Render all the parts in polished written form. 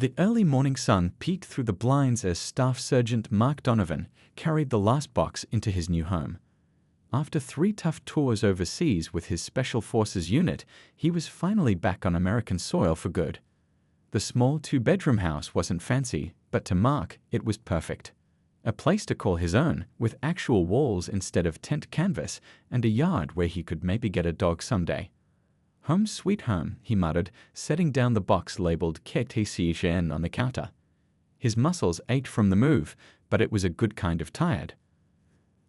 The early morning sun peeked through the blinds as Staff Sergeant Mark Donovan carried the last box into his new home. After 3 tough tours overseas with his Special Forces unit, he was finally back on American soil for good. The small 2-bedroom house wasn't fancy, but to Mark, it was perfect. A place to call his own, with actual walls instead of tent canvas, and a yard where he could maybe get a dog someday. "Home sweet home," he muttered, setting down the box labeled KTCHN on the counter. His muscles ached from the move, but it was a good kind of tired.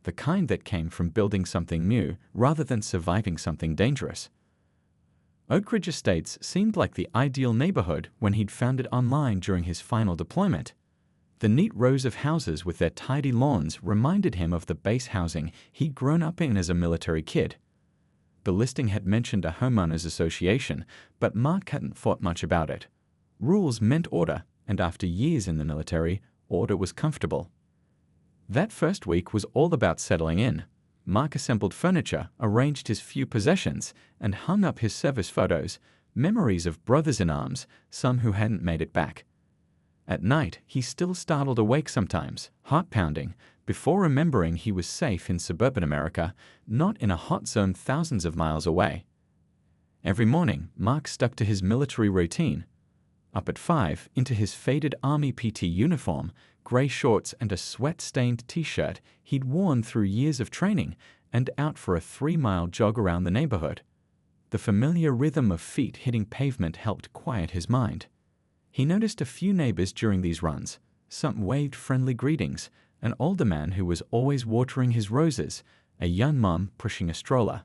The kind that came from building something new rather than surviving something dangerous. Oak Ridge Estates seemed like the ideal neighborhood when he'd found it online during his final deployment. The neat rows of houses with their tidy lawns reminded him of the base housing he'd grown up in as a military kid. The listing had mentioned a homeowners association, but Mark hadn't thought much about it. Rules meant order, and after years in the military, order was comfortable. That first week was all about settling in. Mark assembled furniture, arranged his few possessions, and hung up his service photos, memories of brothers-in-arms, some who hadn't made it back. At night, he still startled awake sometimes, heart-pounding, before remembering he was safe in suburban America, not in a hot zone thousands of miles away. Every morning, Mark stuck to his military routine. Up at 5, into his faded Army PT uniform, gray shorts and a sweat-stained t-shirt he'd worn through years of training, and out for a 3-mile jog around the neighborhood. The familiar rhythm of feet hitting pavement helped quiet his mind. He noticed a few neighbors during these runs. Some waved friendly greetings, an older man who was always watering his roses, a young mom pushing a stroller.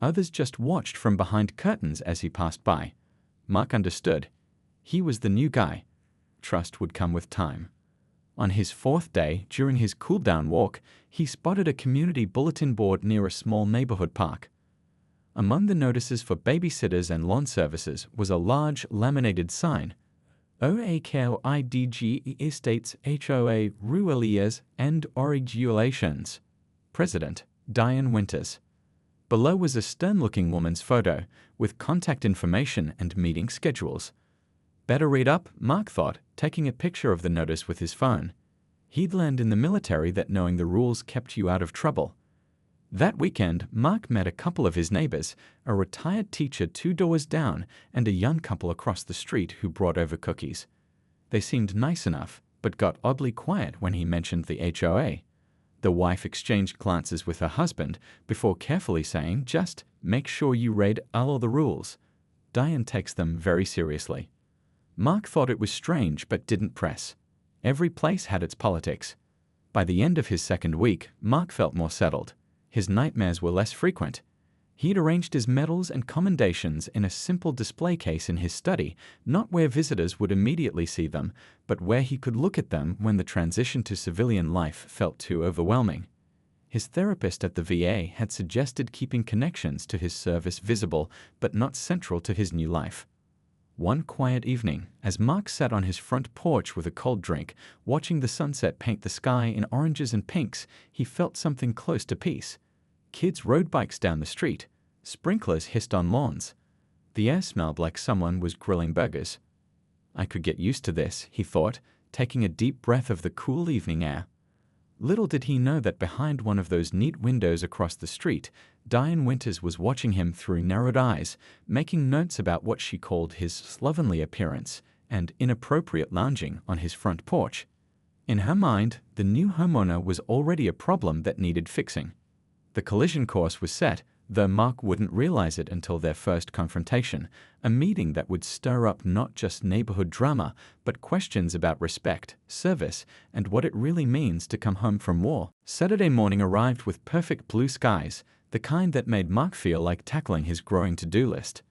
Others just watched from behind curtains as he passed by. Mark understood. He was the new guy. Trust would come with time. On his 4th day, during his cool-down walk, he spotted a community bulletin board near a small neighborhood park. Among the notices for babysitters and lawn services was a large laminated sign. OAKOIDG Estates HOA Rueliers and Origulations. President, Diane Winters. Below was a stern-looking woman's photo, with contact information and meeting schedules. Better read up, Mark thought, taking a picture of the notice with his phone. He'd learned in the military that knowing the rules kept you out of trouble. That weekend, Mark met a couple of his neighbors, a retired teacher 2 doors down and a young couple across the street who brought over cookies. They seemed nice enough, but got oddly quiet when he mentioned the HOA. The wife exchanged glances with her husband before carefully saying, "Just make sure you read all the rules. Diane takes them very seriously." Mark thought it was strange but didn't press. Every place had its politics. By the end of his 2nd week, Mark felt more settled. His nightmares were less frequent. He'd arranged his medals and commendations in a simple display case in his study, not where visitors would immediately see them, but where he could look at them when the transition to civilian life felt too overwhelming. His therapist at the VA had suggested keeping connections to his service visible but not central to his new life. One quiet evening, as Mark sat on his front porch with a cold drink, watching the sunset paint the sky in oranges and pinks, he felt something close to peace. Kids rode bikes down the street. Sprinklers hissed on lawns. The air smelled like someone was grilling burgers. I could get used to this, he thought, taking a deep breath of the cool evening air. Little did he know that behind one of those neat windows across the street, Diane Winters was watching him through narrowed eyes, making notes about what she called his slovenly appearance and inappropriate lounging on his front porch. In her mind, the new homeowner was already a problem that needed fixing. The collision course was set, though Mark wouldn't realize it until their first confrontation, a meeting that would stir up not just neighborhood drama, but questions about respect, service, and what it really means to come home from war. Saturday morning arrived with perfect blue skies, the kind that made Mark feel like tackling his growing to-do list.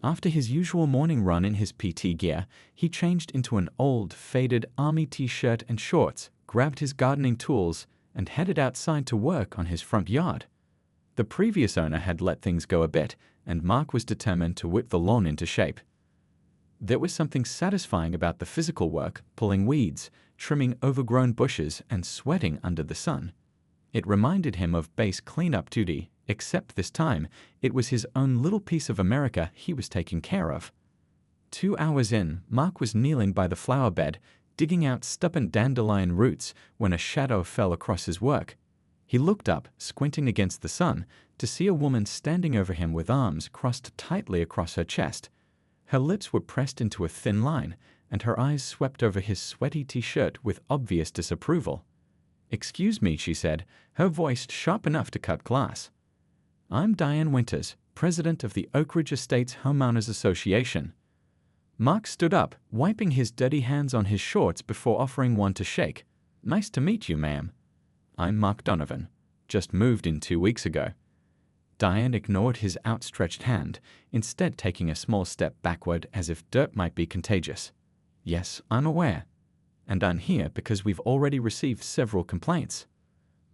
After his usual morning run in his PT gear, he changed into an old, faded Army t-shirt and shorts, grabbed his gardening tools, and headed outside to work on his front yard. The previous owner had let things go a bit, and Mark was determined to whip the lawn into shape. There was something satisfying about the physical work, pulling weeds, trimming overgrown bushes, and sweating under the sun. It reminded him of base cleanup duty, except this time, it was his own little piece of America he was taking care of. 2 hours in, Mark was kneeling by the flower bed, digging out stubborn dandelion roots when a shadow fell across his work. He looked up, squinting against the sun, to see a woman standing over him with arms crossed tightly across her chest. Her lips were pressed into a thin line, and her eyes swept over his sweaty t-shirt with obvious disapproval. "Excuse me," she said, her voice sharp enough to cut glass. "I'm Diane Winters, president of the Oak Ridge Estates Homeowners Association." Mark stood up, wiping his dirty hands on his shorts before offering one to shake. "Nice to meet you, ma'am." "I'm Mark Donovan. Just moved in 2 weeks ago." Diane ignored his outstretched hand, instead taking a small step backward as if dirt might be contagious. "Yes, I'm aware. And I'm here because we've already received several complaints."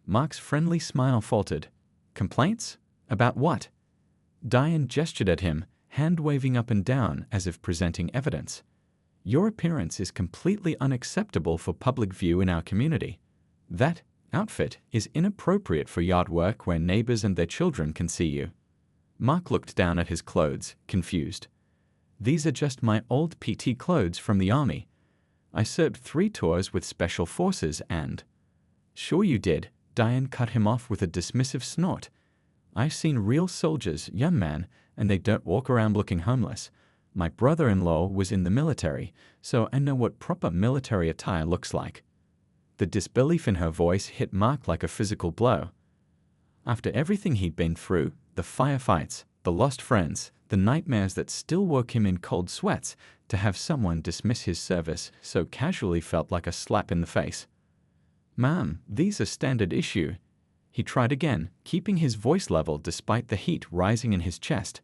Mark's friendly smile faltered. "Complaints? About what?" Diane gestured at him, hand waving up and down as if presenting evidence. "Your appearance is completely unacceptable for public view in our community. That outfit is inappropriate for yard work where neighbors and their children can see you." Mark looked down at his clothes, confused. "These are just my old PT clothes from the army. I served 3 tours with special forces and—" "Sure you did," Diane cut him off with a dismissive snort. "I've seen real soldiers, young man, and they don't walk around looking homeless. My brother-in-law was in the military, so I know what proper military attire looks like." The disbelief in her voice hit Mark like a physical blow. After everything he'd been through, the firefights, the lost friends, the nightmares that still woke him in cold sweats, to have someone dismiss his service so casually felt like a slap in the face. "Ma'am, these are standard issue." He tried again, keeping his voice level despite the heat rising in his chest.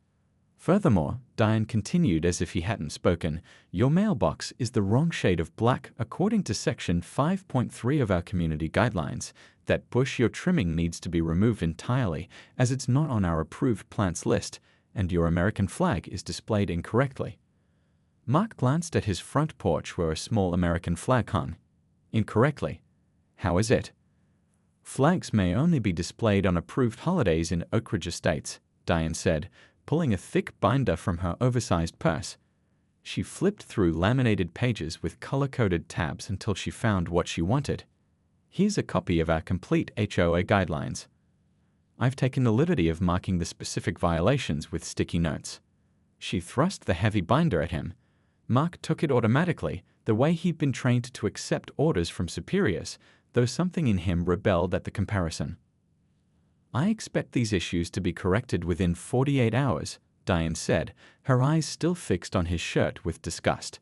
"Furthermore," Diane continued as if he hadn't spoken, "your mailbox is the wrong shade of black according to Section 5.3 of our community guidelines. That bush you're trimming needs to be removed entirely, as it's not on our approved plants list, and your American flag is displayed incorrectly." Mark glanced at his front porch where a small American flag hung. "Incorrectly? How is it?" "Flags may only be displayed on approved holidays in Oak Ridge Estates," Diane said, pulling a thick binder from her oversized purse. She flipped through laminated pages with color-coded tabs until she found what she wanted. "Here's a copy of our complete HOA guidelines. I've taken the liberty of marking the specific violations with sticky notes." She thrust the heavy binder at him. Mark took it automatically, the way he'd been trained to accept orders from superiors, though something in him rebelled at the comparison. "I expect these issues to be corrected within 48 hours, Diane said, her eyes still fixed on his shirt with disgust.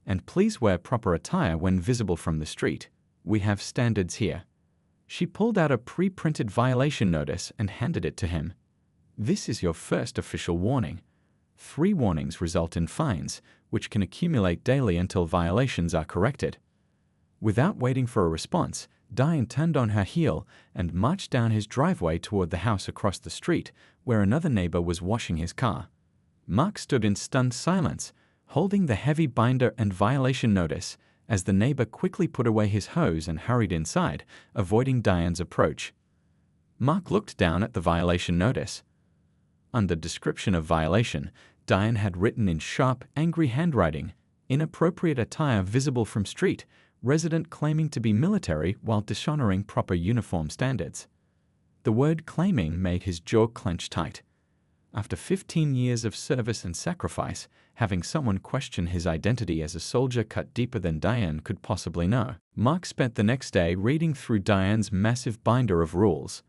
"And please wear proper attire when visible from the street. We have standards here." She pulled out a pre-printed violation notice and handed it to him. "This is your first official warning. 3 warnings result in fines, which can accumulate daily until violations are corrected." Without waiting for a response, Diane turned on her heel and marched down his driveway toward the house across the street, where another neighbor was washing his car. Mark stood in stunned silence, holding the heavy binder and violation notice, as the neighbor quickly put away his hose and hurried inside, avoiding Diane's approach. Mark looked down at the violation notice. Under description of violation, Diane had written in sharp, angry handwriting, "Inappropriate attire visible from street, resident claiming to be military while dishonoring proper uniform standards." The word claiming made his jaw clench tight. After 15 years of service and sacrifice, having someone question his identity as a soldier cut deeper than Diane could possibly know. Mark spent the next day reading through Diane's massive binder of rules.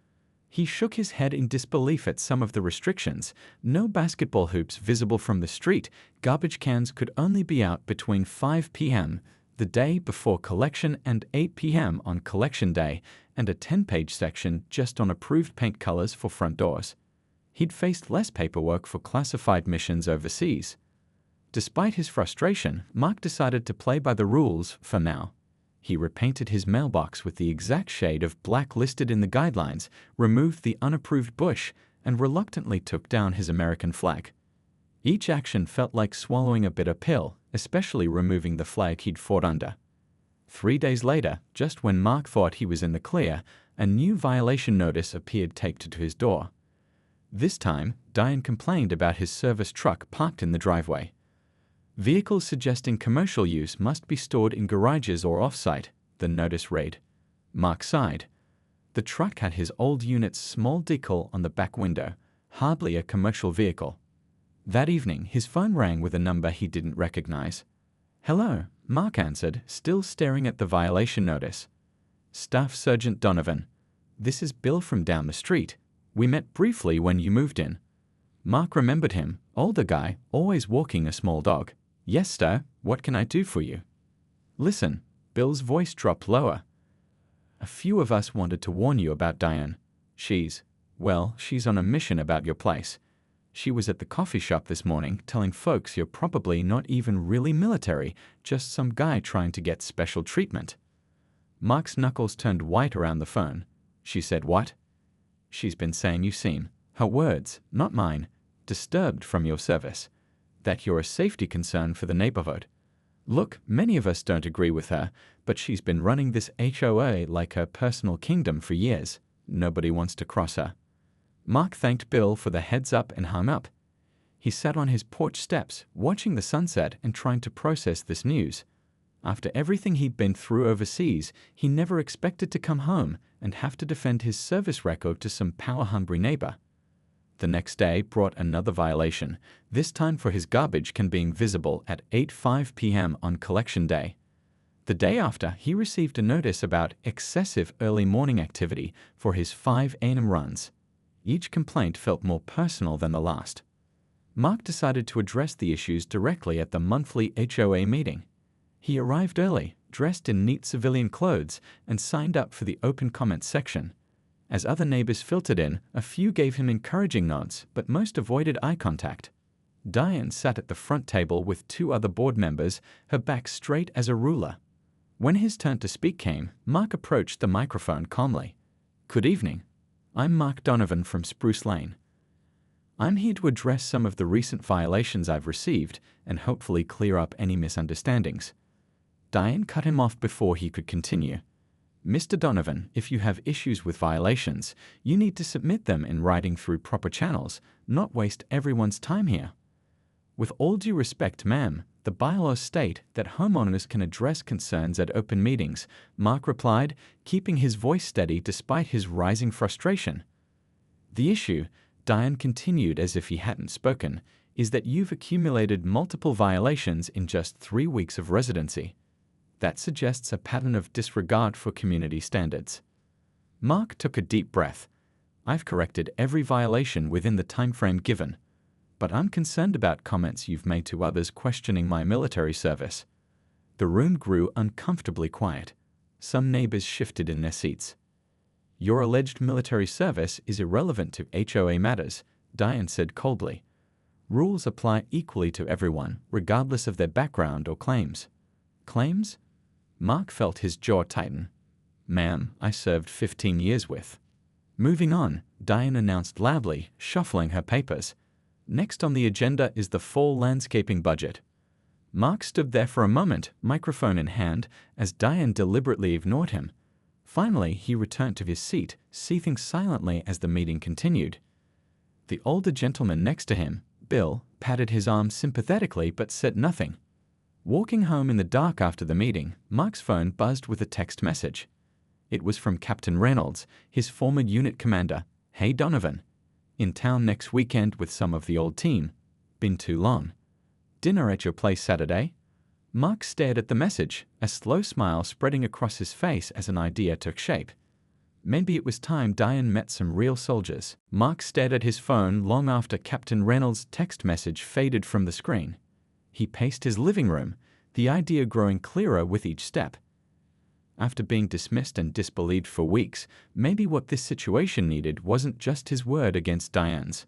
He shook his head in disbelief at some of the restrictions. No basketball hoops visible from the street, garbage cans could only be out between 5 p.m., the day before collection, and 8 p.m. on collection day, and a 10-page section just on approved paint colors for front doors. He'd faced less paperwork for classified missions overseas. Despite his frustration, Mark decided to play by the rules for now. He repainted his mailbox with the exact shade of black listed in the guidelines, removed the unapproved bush, and reluctantly took down his American flag. Each action felt like swallowing a bitter pill, especially removing the flag he'd fought under. 3 days later, just when Mark thought he was in the clear, a new violation notice appeared taped to his door. This time, Diane complained about his service truck parked in the driveway. Vehicles suggesting commercial use must be stored in garages or off-site, the notice read. Mark sighed. The truck had his old unit's small decal on the back window, hardly a commercial vehicle. That evening, his phone rang with a number he didn't recognize. "Hello," Mark answered, still staring at the violation notice. "Staff Sergeant Donovan. This is Bill from down the street. We met briefly when you moved in." Mark remembered him, older guy, always walking a small dog. "Yes, sir, what can I do for you?" "Listen," Bill's voice dropped lower. "A few of us wanted to warn you about Diane. She's on a mission about your place. She was at the coffee shop this morning telling folks you're probably not even really military, just some guy trying to get special treatment." Mark's knuckles turned white around the phone. "She said what?" "She's been saying you seem," her words, not mine, "disturbed from your service. That you're a safety concern for the neighborhood. Look, many of us don't agree with her, but she's been running this HOA like her personal kingdom for years. Nobody wants to cross her." Mark thanked Bill for the heads up and hung up. He sat on his porch steps, watching the sunset and trying to process this news. After everything he'd been through overseas, he never expected to come home and have to defend his service record to some power-hungry neighbor. The next day brought another violation, this time for his garbage can being visible at 8:05 p.m. on collection day. The day after, he received a notice about excessive early morning activity for his 5 a.m. runs. Each complaint felt more personal than the last. Mark decided to address the issues directly at the monthly HOA meeting. He arrived early, dressed in neat civilian clothes, and signed up for the open comments section. As other neighbors filtered in, a few gave him encouraging nods, but most avoided eye contact. Diane sat at the front table with 2 other board members, her back straight as a ruler. When his turn to speak came, Mark approached the microphone calmly. "Good evening. I'm Mark Donovan from Spruce Lane. I'm here to address some of the recent violations I've received and hopefully clear up any misunderstandings." Diane cut him off before he could continue. "Mr. Donovan, if you have issues with violations, you need to submit them in writing through proper channels, not waste everyone's time here." "With all due respect, ma'am, the bylaws state that homeowners can address concerns at open meetings," Mark replied, keeping his voice steady despite his rising frustration. "The issue," Diane continued as if he hadn't spoken, "is that you've accumulated multiple violations in just 3 weeks of residency. That suggests a pattern of disregard for community standards." Mark took a deep breath. "I've corrected every violation within the time frame given, but I'm concerned about comments you've made to others questioning my military service." The room grew uncomfortably quiet. Some neighbors shifted in their seats. "Your alleged military service is irrelevant to HOA matters," Diane said coldly. "Rules apply equally to everyone, regardless of their background or claims." "Claims?" Mark felt his jaw tighten. "Ma'am, I served 15 years with." "Moving on," Diane announced loudly, shuffling her papers. "Next on the agenda is the fall landscaping budget." Mark stood there for a moment, microphone in hand, as Diane deliberately ignored him. Finally, he returned to his seat, seething silently as the meeting continued. The older gentleman next to him, Bill, patted his arm sympathetically but said nothing. Walking home in the dark after the meeting, Mark's phone buzzed with a text message. It was from Captain Reynolds, his former unit commander. "Hey Donovan. In town next weekend with some of the old team. Been too long. Dinner at your place Saturday?" Mark stared at the message, a slow smile spreading across his face as an idea took shape. Maybe it was time Diane met some real soldiers. Mark stared at his phone long after Captain Reynolds' text message faded from the screen. He paced his living room, the idea growing clearer with each step. After being dismissed and disbelieved for weeks, maybe what this situation needed wasn't just his word against Diane's.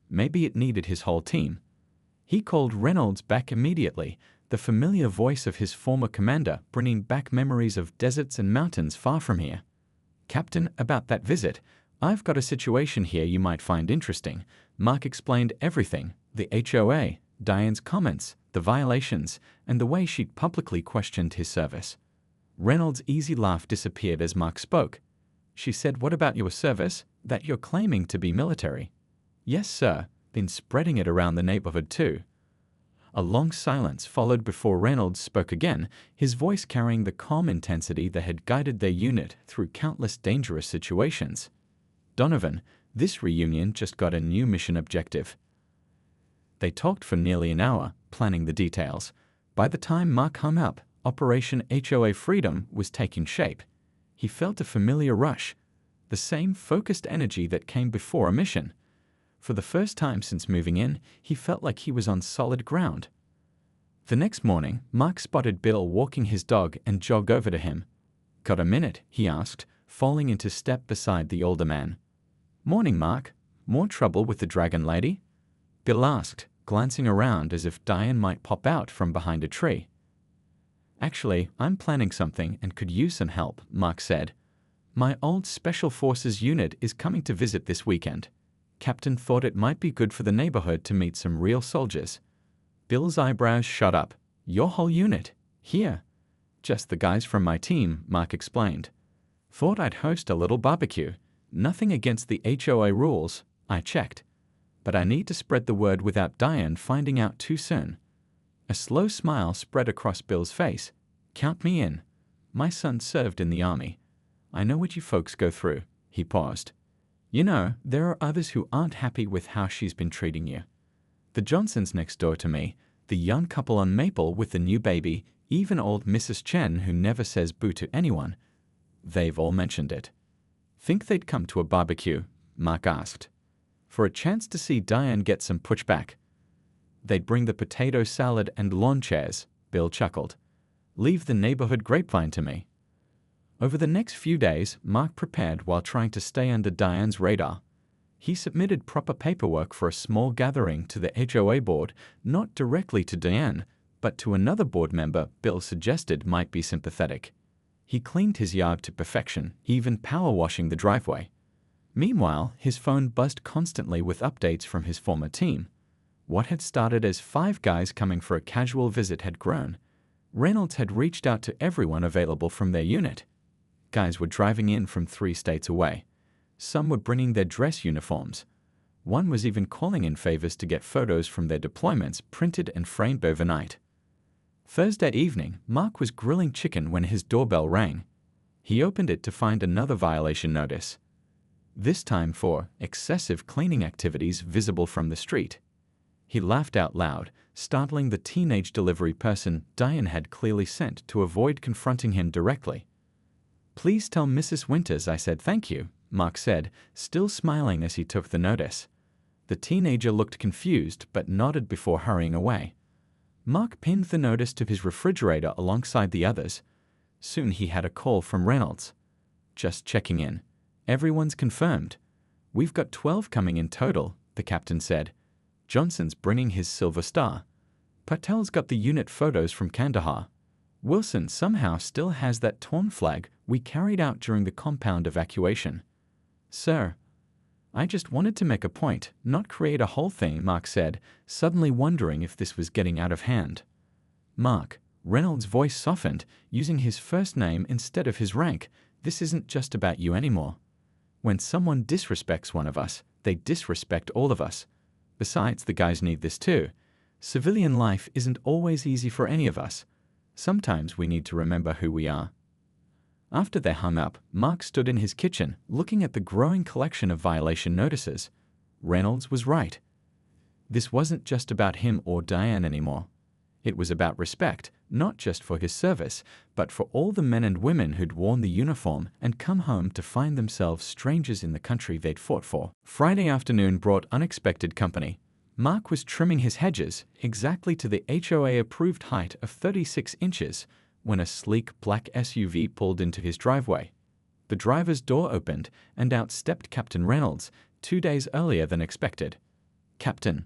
Maybe it needed his whole team. He called Reynolds back immediately, the familiar voice of his former commander bringing back memories of deserts and mountains far from here. "Captain, about that visit, I've got a situation here you might find interesting." Mark explained everything, the HOA, Diane's comments, the violations, and the way she'd publicly questioned his service. Reynolds' easy laugh disappeared as Mark spoke. "She said, what about your service? That you're claiming to be military?" "Yes, sir. Been spreading it around the neighborhood too." A long silence followed before Reynolds spoke again, his voice carrying the calm intensity that had guided their unit through countless dangerous situations. "Donovan, this reunion just got a new mission objective." They talked for nearly an hour, planning the details. By the time Mark hung up, Operation HOA Freedom was taking shape. He felt a familiar rush, the same focused energy that came before a mission. For the first time since moving in, he felt like he was on solid ground. The next morning, Mark spotted Bill walking his dog and jogged over to him. "Got a minute?" he asked, falling into step beside the older man. "Morning, Mark. More trouble with the dragon lady?" Bill asked, glancing around as if Diane might pop out from behind a tree. "Actually, I'm planning something and could use some help," Mark said. "My old Special Forces unit is coming to visit this weekend. Captain thought it might be good for the neighborhood to meet some real soldiers." Bill's eyebrows shot up. "Your whole unit? Here?" "Just the guys from my team," Mark explained. "Thought I'd host a little barbecue. Nothing against the HOA rules, I checked. But I need to spread the word without Diane finding out too soon." A slow smile spread across Bill's face. "Count me in. My son served in the army. I know what you folks go through." He paused. "You know, there are others who aren't happy with how she's been treating you. The Johnsons next door to me, the young couple on Maple with the new baby, even old Mrs. Chen who never says boo to anyone. They've all mentioned it." "Think they'd come to a barbecue?" Mark asked. "For a chance to see Diane get some pushback?" "They'd bring the potato salad and lawn chairs," Bill chuckled. "Leave the neighborhood grapevine to me." Over the next few days, Mark prepared while trying to stay under Diane's radar. He submitted proper paperwork for a small gathering to the HOA board, not directly to Diane, but to another board member Bill suggested might be sympathetic. He cleaned his yard to perfection, even power washing the driveway. Meanwhile, his phone buzzed constantly with updates from his former team. What had started as 5 guys coming for a casual visit had grown. Reynolds had reached out to everyone available from their unit. Guys were driving in from 3 states away. Some were bringing their dress uniforms. One was even calling in favors to get photos from their deployments printed and framed overnight. Thursday evening, Mark was grilling chicken when his doorbell rang. He opened it to find another violation notice. This time for excessive cleaning activities visible from the street. He laughed out loud, startling the teenage delivery person Diane had clearly sent to avoid confronting him directly. "Please tell Mrs. Winters I said thank you," Mark said, still smiling as he took the notice. The teenager looked confused but nodded before hurrying away. Mark pinned the notice to his refrigerator alongside the others. Soon he had a call from Reynolds. "Just checking in. Everyone's confirmed. We've got 12 coming in total," the captain said. "Johnson's bringing his Silver Star. Patel's got the unit photos from Kandahar. Wilson somehow still has that torn flag we carried out during the compound evacuation." "Sir, I just wanted to make a point, not create a whole thing," Mark said, suddenly wondering if this was getting out of hand. "Mark," Reynolds' voice softened, using his first name instead of his rank, "this isn't just about you anymore. When someone disrespects one of us, they disrespect all of us. Besides, the guys need this too. Civilian life isn't always easy for any of us. Sometimes we need to remember who we are." After they hung up, Mark stood in his kitchen, looking at the growing collection of violation notices. Reynolds was right. This wasn't just about him or Diane anymore. It was about respect, not just for his service, but for all the men and women who'd worn the uniform and come home to find themselves strangers in the country they'd fought for. Friday afternoon brought unexpected company. Mark was trimming his hedges exactly to the HOA-approved height of 36 inches when a sleek black SUV pulled into his driveway. The driver's door opened, and out stepped Captain Reynolds, 2 days earlier than expected. "Captain."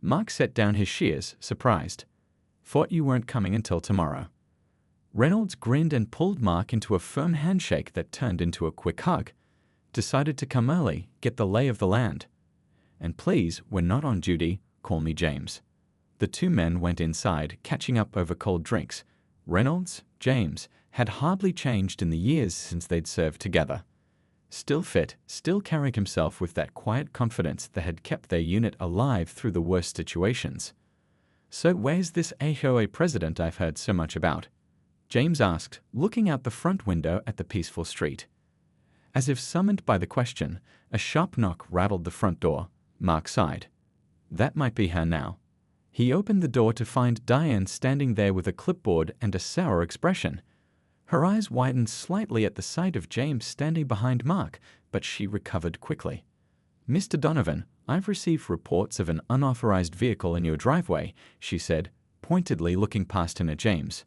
Mark set down his shears, surprised. "Thought you weren't coming until tomorrow." Reynolds grinned and pulled Mark into a firm handshake that turned into a quick hug. "Decided to come early, get the lay of the land. And please, when not on duty, call me James." The 2 men went inside, catching up over cold drinks. Reynolds, James, had hardly changed in the years since they'd served together. Still fit, still carrying himself with that quiet confidence that had kept their unit alive through the worst situations. "So where's this HOA president I've heard so much about?" James asked, looking out the front window at the peaceful street. As if summoned by the question, a sharp knock rattled the front door. Mark sighed. That might be her now. He opened the door to find Diane standing there with a clipboard and a sour expression. Her eyes widened slightly at the sight of James standing behind Mark, but she recovered quickly. "Mr. Donovan, I've received reports of an unauthorized vehicle in your driveway," she said, pointedly looking past him at James.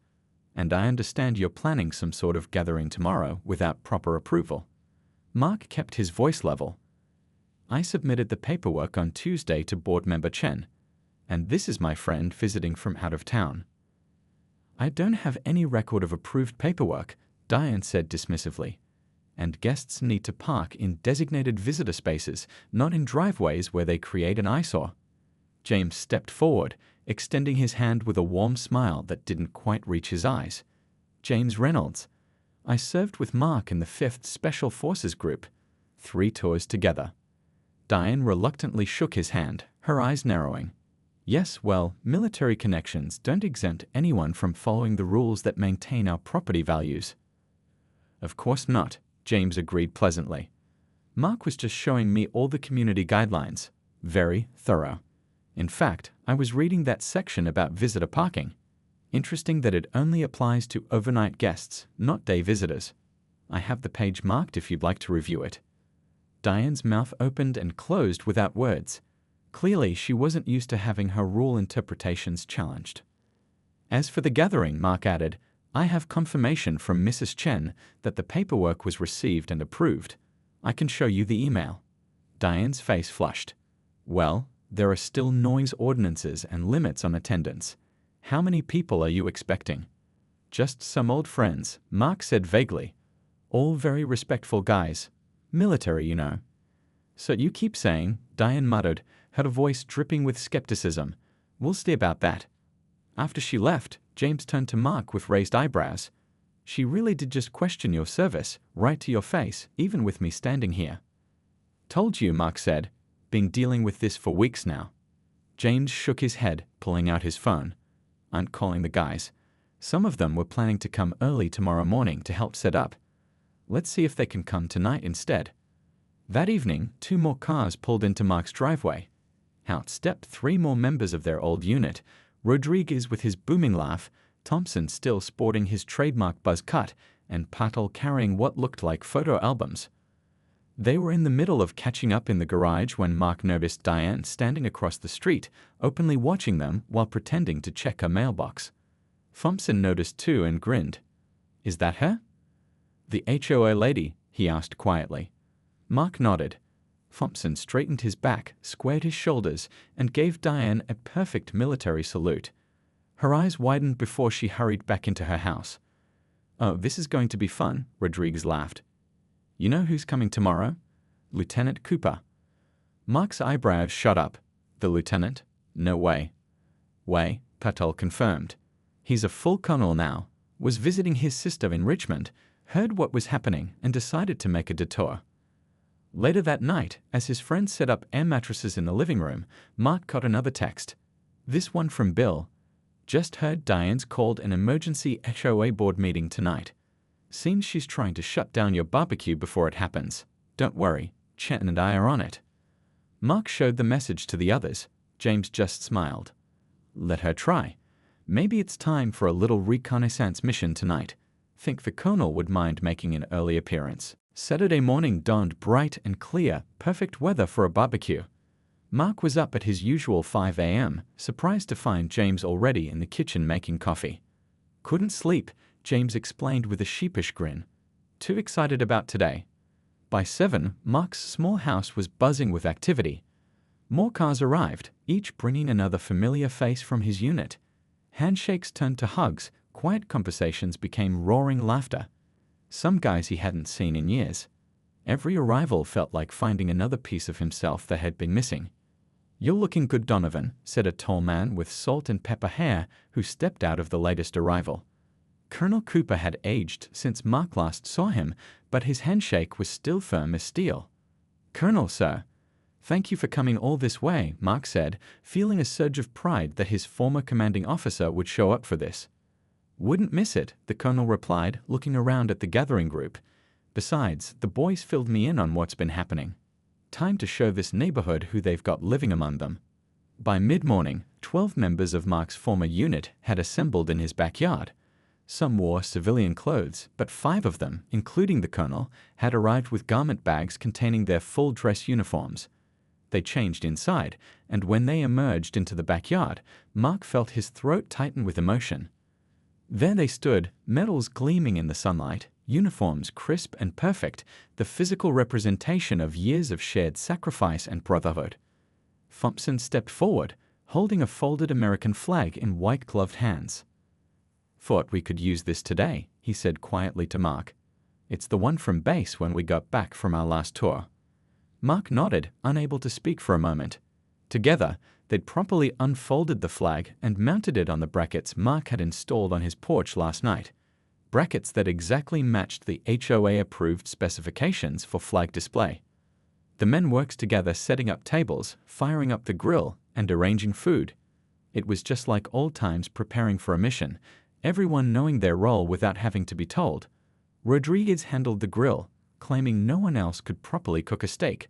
"And I understand you're planning some sort of gathering tomorrow without proper approval." Mark kept his voice level. "I submitted the paperwork on Tuesday to board member Chen, and this is my friend visiting from out of town." "I don't have any record of approved paperwork," Diane said dismissively. "And guests need to park in designated visitor spaces, not in driveways where they create an eyesore." James stepped forward, extending his hand with a warm smile that didn't quite reach his eyes. "James Reynolds. I served with Mark in the 5th Special Forces Group. 3 tours together." Diane reluctantly shook his hand, her eyes narrowing. "Yes, well, military connections don't exempt anyone from following the rules that maintain our property values." "Of course not," James agreed pleasantly. "Mark was just showing me all the community guidelines. Very thorough. In fact, I was reading that section about visitor parking. Interesting that it only applies to overnight guests, not day visitors. I have the page marked if you'd like to review it." Diane's mouth opened and closed without words. Clearly, she wasn't used to having her rule interpretations challenged. "As for the gathering," Mark added, "I have confirmation from Mrs. Chen that the paperwork was received and approved. I can show you the email." Diane's face flushed. "Well, there are still noise ordinances and limits on attendance. How many people are you expecting?" "Just some old friends," Mark said vaguely. "All very respectful guys. Military, you know." "So you keep saying," Diane muttered, her voice dripping with skepticism. "We'll see about that." After she left, James turned to Mark with raised eyebrows. "She really did just question your service, right to your face, even with me standing here." "Told you," Mark said. "Been dealing with this for weeks now." James shook his head, pulling out his phone. "I'm calling the guys. Some of them were planning to come early tomorrow morning to help set up. Let's see if they can come tonight instead." That evening, 2 more cars pulled into Mark's driveway. Out stepped 3 more members of their old unit, Rodriguez with his booming laugh, Thompson still sporting his trademark buzz cut, and Patel carrying what looked like photo albums. They were in the middle of catching up in the garage when Mark noticed Diane standing across the street, openly watching them while pretending to check her mailbox. Thompson noticed too and grinned. "Is that her?" "The HOA lady," he asked quietly. Mark nodded. Thompson straightened his back, squared his shoulders, and gave Diane a perfect military salute. Her eyes widened before she hurried back into her house. "Oh, this is going to be fun," Rodriguez laughed. "You know who's coming tomorrow? Lieutenant Cooper." Mark's eyebrows shot up. "The lieutenant? No way." "Way," Patel confirmed. "He's a full colonel now, was visiting his sister in Richmond, heard what was happening, and decided to make a detour." Later that night, as his friends set up air mattresses in the living room, Mark got another text. This one from Bill. "Just heard Diane's called an emergency HOA board meeting tonight. Seems she's trying to shut down your barbecue before it happens. Don't worry, Chen and I are on it." Mark showed the message to the others. James just smiled. "Let her try. Maybe it's time for a little reconnaissance mission tonight. Think the colonel would mind making an early appearance." Saturday morning dawned bright and clear, perfect weather for a barbecue. Mark was up at his usual 5 a.m., surprised to find James already in the kitchen making coffee. "Couldn't sleep," James explained with a sheepish grin. "Too excited about today." By 7, Mark's small house was buzzing with activity. More cars arrived, each bringing another familiar face from his unit. Handshakes turned to hugs, quiet conversations became roaring laughter. Some guys he hadn't seen in years. Every arrival felt like finding another piece of himself that had been missing. "You're looking good, Donovan," said a tall man with salt and pepper hair who stepped out of the latest arrival. Colonel Cooper had aged since Mark last saw him, but his handshake was still firm as steel. "Colonel, sir." "Thank you for coming all this way," Mark said, feeling a surge of pride that his former commanding officer would show up for this. "Wouldn't miss it," the colonel replied, looking around at the gathering group. "Besides, the boys filled me in on what's been happening. Time to show this neighborhood who they've got living among them." By mid-morning, 12 members of Mark's former unit had assembled in his backyard. Some wore civilian clothes, but 5 of them, including the colonel, had arrived with garment bags containing their full dress uniforms. They changed inside, and when they emerged into the backyard, Mark felt his throat tighten with emotion. There they stood, medals gleaming in the sunlight, uniforms crisp and perfect, the physical representation of years of shared sacrifice and brotherhood. Thompson stepped forward, holding a folded American flag in white-gloved hands. "Thought we could use this today," he said quietly to Mark. "It's the one from base when we got back from our last tour." Mark nodded, unable to speak for a moment. Together, they'd properly unfolded the flag and mounted it on the brackets Mark had installed on his porch last night. Brackets that exactly matched the HOA-approved specifications for flag display. The men worked together setting up tables, firing up the grill, and arranging food. It was just like old times preparing for a mission, everyone knowing their role without having to be told. Rodriguez handled the grill, claiming no one else could properly cook a steak.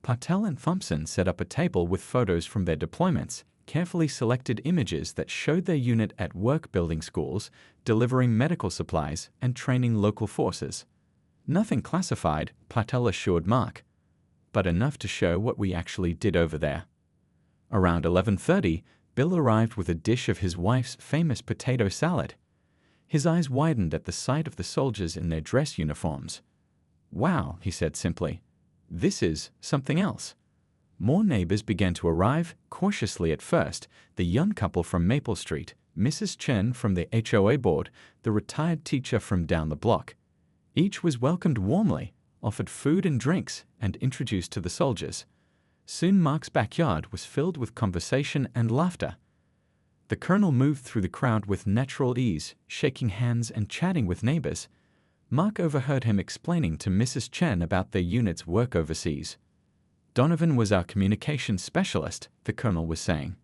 Patel and Thompson set up a table with photos from their deployments, carefully selected images that showed their unit at work building schools, delivering medical supplies, and training local forces. Nothing classified, Patel assured Mark, but enough to show what we actually did over there. Around 11:30, Bill arrived with a dish of his wife's famous potato salad. His eyes widened at the sight of the soldiers in their dress uniforms. "Wow," he said simply. "This is something else." More neighbors began to arrive, cautiously at first, the young couple from Maple Street, Mrs. Chen from the HOA board, the retired teacher from down the block. Each was welcomed warmly, offered food and drinks, and introduced to the soldiers. Soon Mark's backyard was filled with conversation and laughter. The colonel moved through the crowd with natural ease, shaking hands and chatting with neighbors. Mark overheard him explaining to Mrs. Chen about their unit's work overseas. "Donovan was our communications specialist," the colonel was saying.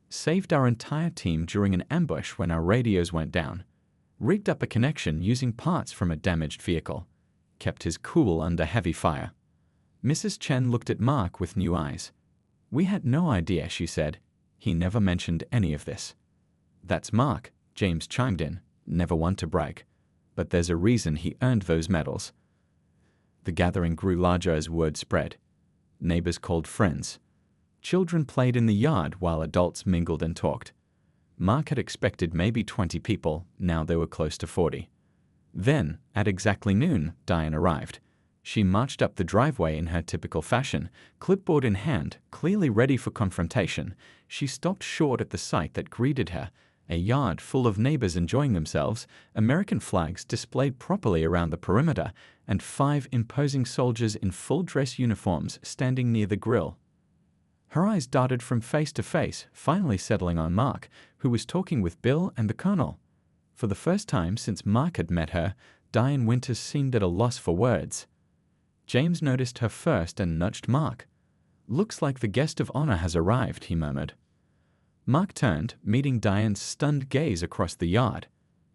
"Saved our entire team during an ambush when our radios went down. Rigged up a connection using parts from a damaged vehicle. Kept his cool under heavy fire." Mrs. Chen looked at Mark with new eyes. "We had no idea," she said. "He never mentioned any of this." "That's Mark," James chimed in, never one to brag. "But there's a reason he earned those medals." The gathering grew larger as word spread. Neighbors called friends. Children played in the yard while adults mingled and talked. Mark had expected maybe 20 people, now there were close to 40. Then, at exactly noon, Diane arrived. She marched up the driveway in her typical fashion, clipboard in hand, clearly ready for confrontation. She stopped short at the sight that greeted her, a yard full of neighbors enjoying themselves, American flags displayed properly around the perimeter, and 5 imposing soldiers in full dress uniforms standing near the grill. Her eyes darted from face to face, finally settling on Mark, who was talking with Bill and the colonel. For the first time since Mark had met her, Diane Winters seemed at a loss for words. James noticed her first and nudged Mark. "Looks like the guest of honor has arrived," he murmured. Mark turned, meeting Diane's stunned gaze across the yard.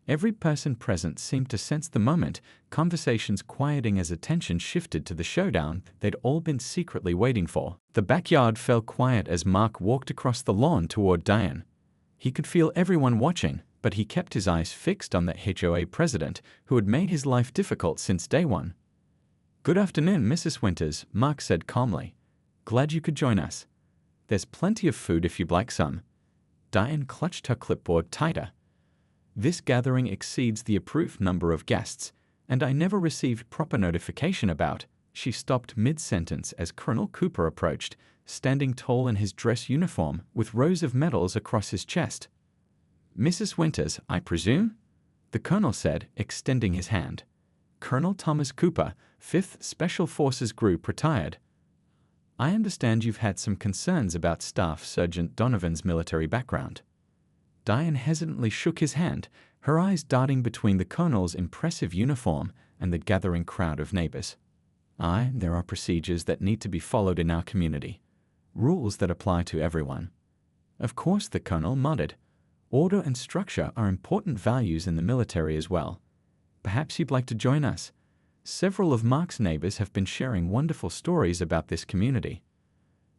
Every person present seemed to sense the moment, conversations quieting as attention shifted to the showdown they'd all been secretly waiting for. The backyard fell quiet as Mark walked across the lawn toward Diane. He could feel everyone watching, but he kept his eyes fixed on the HOA president, who had made his life difficult since day one. "Good afternoon, Mrs. Winters," Mark said calmly. "Glad you could join us. There's plenty of food if you'd like some." Diane clutched her clipboard tighter. "This gathering exceeds the approved number of guests, and I never received proper notification about." She stopped mid-sentence as Colonel Cooper approached, standing tall in his dress uniform with rows of medals across his chest. "Mrs. Winters, I presume?" the colonel said, extending his hand. "Colonel Thomas Cooper, 5th Special Forces Group, retired. I understand you've had some concerns about Staff Sergeant Donovan's military background." Diane hesitantly shook his hand, her eyes darting between the colonel's impressive uniform and the gathering crowd of neighbors. "There are procedures that need to be followed in our community. rules that apply to everyone. Of course, the colonel nodded. Order and structure are important values in the military as well. Perhaps you'd like to join us. Several of Mark's neighbors have been sharing wonderful stories about this community.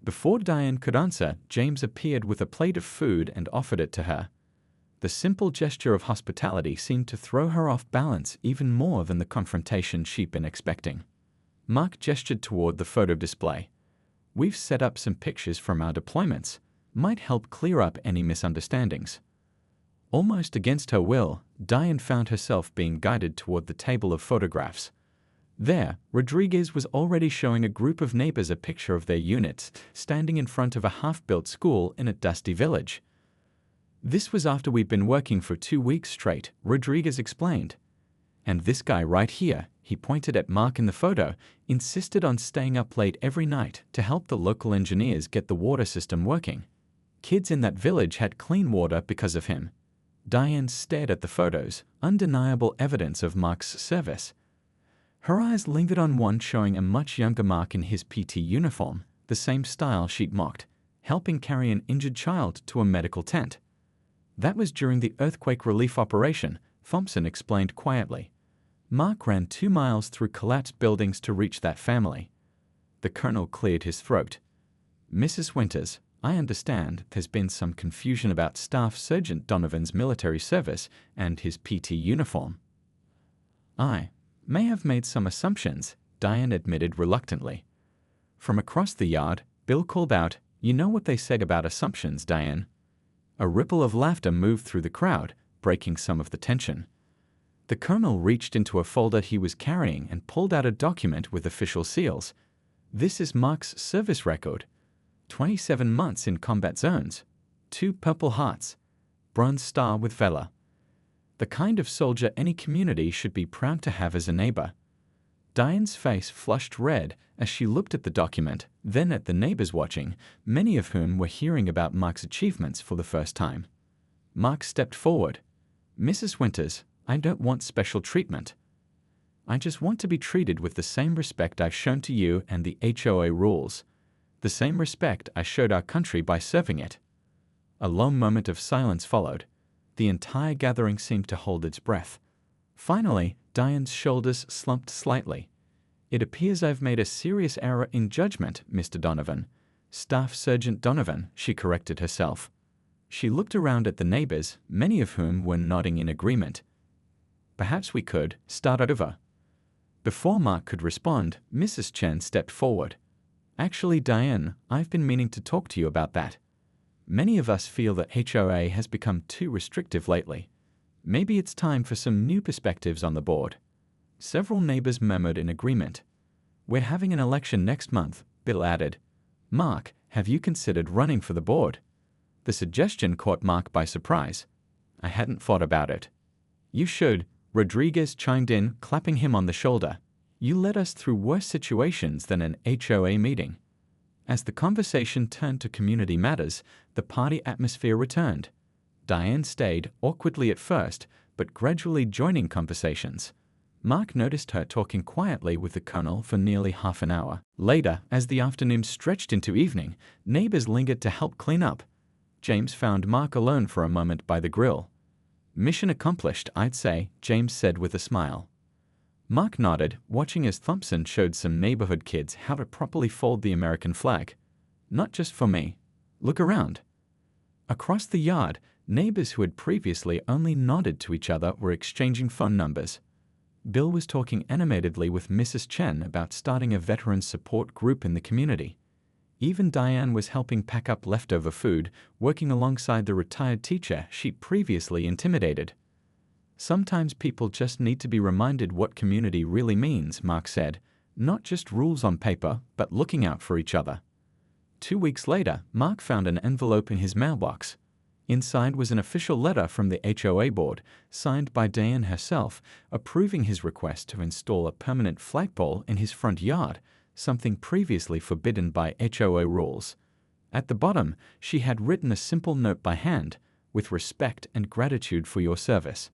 Before Diane could answer, James appeared with a plate of food and offered it to her. The simple gesture of hospitality seemed to throw her off balance even more than the confrontation she'd been expecting. Mark gestured toward the photo display. We've set up some pictures from our deployments. Might help clear up any misunderstandings. Almost against her will, Diane found herself being guided toward the table of photographs. There, Rodriguez was already showing a group of neighbors a picture of their units standing in front of a half-built school in a dusty village. This was after we'd been working for 2 weeks straight, Rodriguez explained. And this guy right here, he pointed at Mark in the photo, insisted on staying up late every night to help the local engineers get the water system working. Kids in that village had clean water because of him. Diane stared at the photos, undeniable evidence of Mark's service. Her eyes lingered on one showing a much younger Mark in his PT uniform, the same style she'd mocked, helping carry an injured child to a medical tent. That was during the earthquake relief operation, Thompson explained quietly. Mark ran 2 miles through collapsed buildings to reach that family. The colonel cleared his throat. Mrs. Winters, I understand there's been some confusion about Staff Sergeant Donovan's military service and his PT uniform. I may have made some assumptions, Diane admitted reluctantly. From across the yard, Bill called out, You know what they said about assumptions, Diane? A ripple of laughter moved through the crowd, breaking some of the tension. The colonel reached into a folder he was carrying and pulled out a document with official seals. This is Mark's service record. 27 months in combat zones. 2 Purple Hearts. Bronze Star with Valor. The kind of soldier any community should be proud to have as a neighbor. Diane's face flushed red as she looked at the document, then at the neighbors watching, many of whom were hearing about Mark's achievements for the first time. Mark stepped forward. Mrs. Winters, I don't want special treatment. I just want to be treated with the same respect I've shown to you and the HOA rules. The same respect I showed our country by serving it. A long moment of silence followed. The entire gathering seemed to hold its breath. Finally, Diane's shoulders slumped slightly. It appears I've made a serious error in judgment, Mr. Donovan. Staff Sergeant Donovan, she corrected herself. She looked around at the neighbors, many of whom were nodding in agreement. Perhaps we could start over. Before Mark could respond, Mrs. Chen stepped forward. Actually, Diane, I've been meaning to talk to you about that. Many of us feel that HOA has become too restrictive lately. Maybe it's time for some new perspectives on the board. Several neighbors murmured in agreement. We're having an election next month, Bill added. Mark, have you considered running for the board? The suggestion caught Mark by surprise. I hadn't thought about it. You should, Rodriguez chimed in, clapping him on the shoulder. You led us through worse situations than an HOA meeting. As the conversation turned to community matters, the party atmosphere returned. Diane stayed, awkwardly at first, but gradually joining conversations. Mark noticed her talking quietly with the colonel for nearly half an hour. Later, as the afternoon stretched into evening, neighbors lingered to help clean up. James found Mark alone for a moment by the grill. Mission accomplished, I'd say, James said with a smile. Mark nodded, watching as Thompson showed some neighborhood kids how to properly fold the American flag. Not just for me. Look around. Across the yard, neighbors who had previously only nodded to each other were exchanging phone numbers. Bill was talking animatedly with Mrs. Chen about starting a veteran support group in the community. Even Diane was helping pack up leftover food, working alongside the retired teacher she'd previously intimidated. Sometimes people just need to be reminded what community really means, Mark said. Not just rules on paper, but looking out for each other. 2 weeks later, Mark found an envelope in his mailbox. Inside was an official letter from the HOA board, signed by Diane herself, approving his request to install a permanent flagpole in his front yard, something previously forbidden by HOA rules. At the bottom, she had written a simple note by hand, with respect and gratitude for your service.